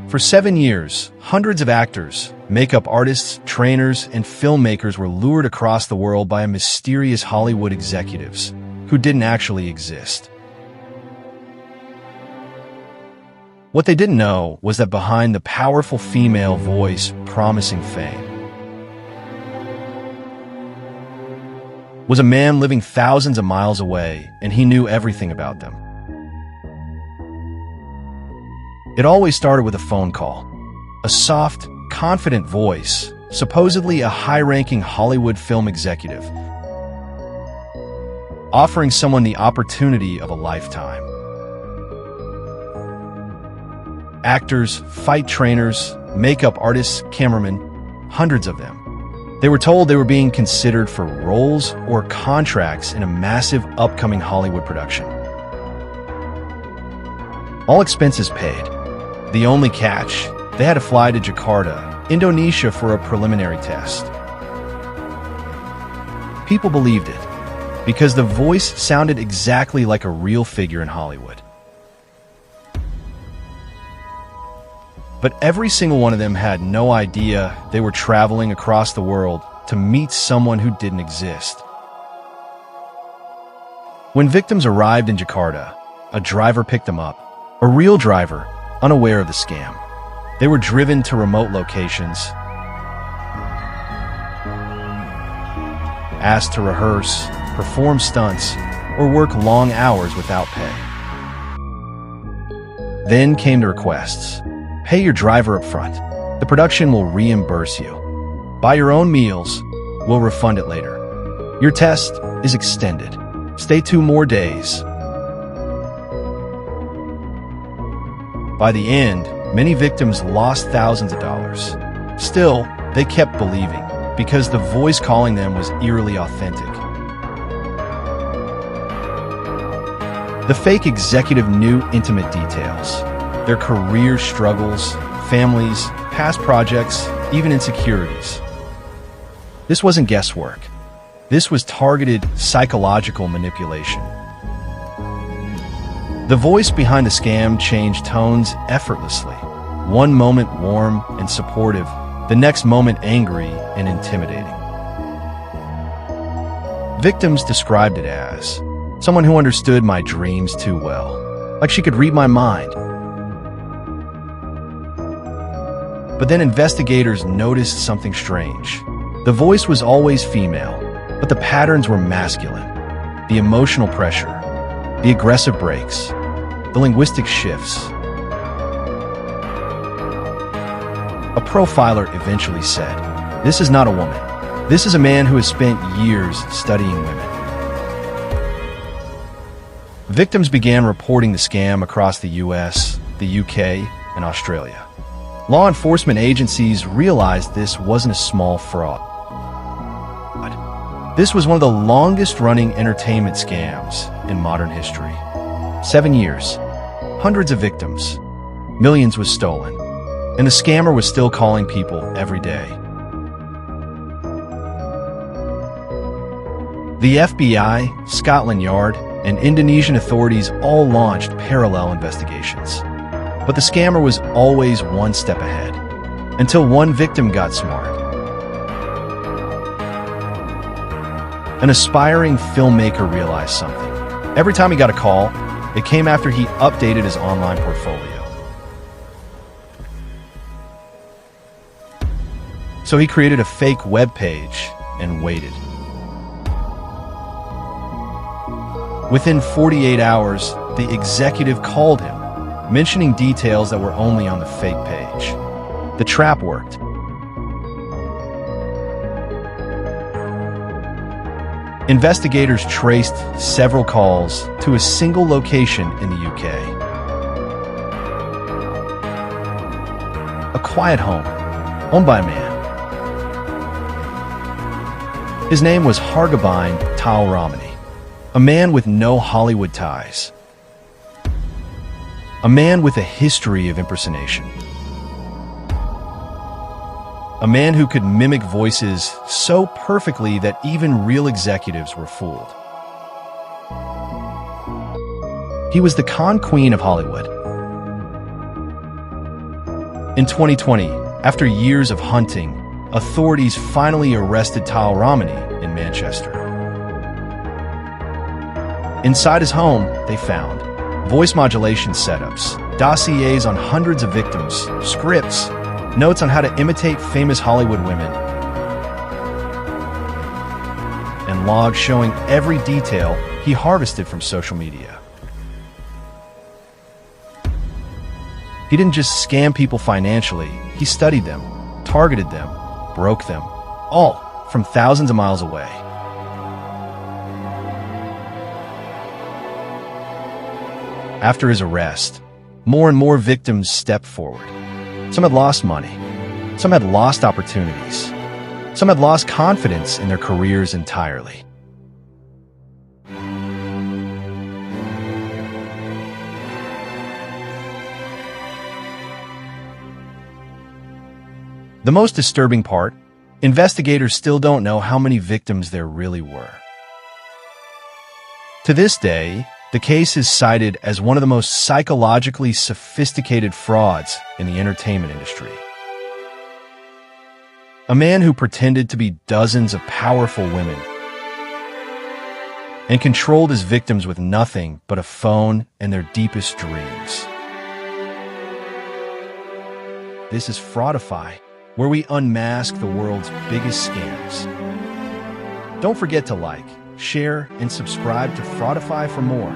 For 7 years, hundreds of actors, makeup artists, trainers, and filmmakers were lured across the world by mysterious Hollywood executives who didn't actually exist. What they didn't know was that behind the powerful female voice promising fame was a man living thousands of miles away, and he knew everything about them. It always started with a phone call. A soft, confident voice, supposedly a high-ranking Hollywood film executive, offering someone the opportunity of a lifetime. Actors, fight trainers, makeup artists, cameramen, hundreds of them. They were told they were being considered for roles or contracts in a massive upcoming Hollywood production. All expenses paid. The only catch, they had to fly to Jakarta, Indonesia for a preliminary test. People believed it because the voice sounded exactly like a real figure in Hollywood. But every single one of them had no idea they were traveling across the world to meet someone who didn't exist. When victims arrived in Jakarta, a driver picked them up, a real driver, unaware of the scam. They were driven to remote locations, asked to rehearse, perform stunts, or work long hours without pay. Then came the requests. Pay your driver up front. The production will reimburse you. Buy your own meals. We'll refund it later. Your test is extended. Stay 2 more days. By the end, many victims lost thousands of dollars. Still, they kept believing because the voice calling them was eerily authentic. The fake executive knew intimate details. Their career struggles, families, past projects, even insecurities. This wasn't guesswork. This was targeted psychological manipulation. The voice behind the scam changed tones effortlessly. One moment warm and supportive, the next moment angry and intimidating. Victims described it as someone who understood my dreams too well, like she could read my mind. But then investigators noticed something strange. The voice was always female, but the patterns were masculine. The emotional pressure, the aggressive breaks, the linguistic shifts. A profiler eventually said, "This is not a woman. This is a man who has spent years studying women." Victims began reporting the scam across the US, the UK, and Australia. Law enforcement agencies realized this wasn't a small fraud. This was one of the longest-running entertainment scams in modern history. 7 years, hundreds of victims, millions was stolen, and the scammer was still calling people every day. The FBI, Scotland Yard, and Indonesian authorities all launched parallel investigations. But the scammer was always one step ahead, until one victim got smart. An aspiring filmmaker realized something. Every time he got a call, it came after he updated his online portfolio. So he created a fake web page and waited. Within 48 hours, the executive called him, mentioning details that were only on the fake page. The trap worked. Investigators traced several calls to a single location in the UK. A quiet home, owned by a man. His name was Hargobind Tahilramani, a man with no Hollywood ties. A man with a history of impersonation. A man who could mimic voices so perfectly that even real executives were fooled. He was the con queen of Hollywood. In 2020, after years of hunting, authorities finally arrested Tahilramani in Manchester. Inside his home, they found voice modulation setups, dossiers on hundreds of victims, scripts, notes on how to imitate famous Hollywood women, and logs showing every detail he harvested from social media. He didn't just scam people financially, he studied them, targeted them, broke them, all from thousands of miles away. After his arrest, more and more victims stepped forward. Some had lost money, some had lost opportunities, some had lost confidence in their careers entirely. The most disturbing part, investigators still don't know how many victims there really were. To this day, the case is cited as one of the most psychologically sophisticated frauds in the entertainment industry. A man who pretended to be dozens of powerful women and controlled his victims with nothing but a phone and their deepest dreams. This is Fraudify, where we unmask the world's biggest scams. Don't forget to like, share, and subscribe to Fraudify for more.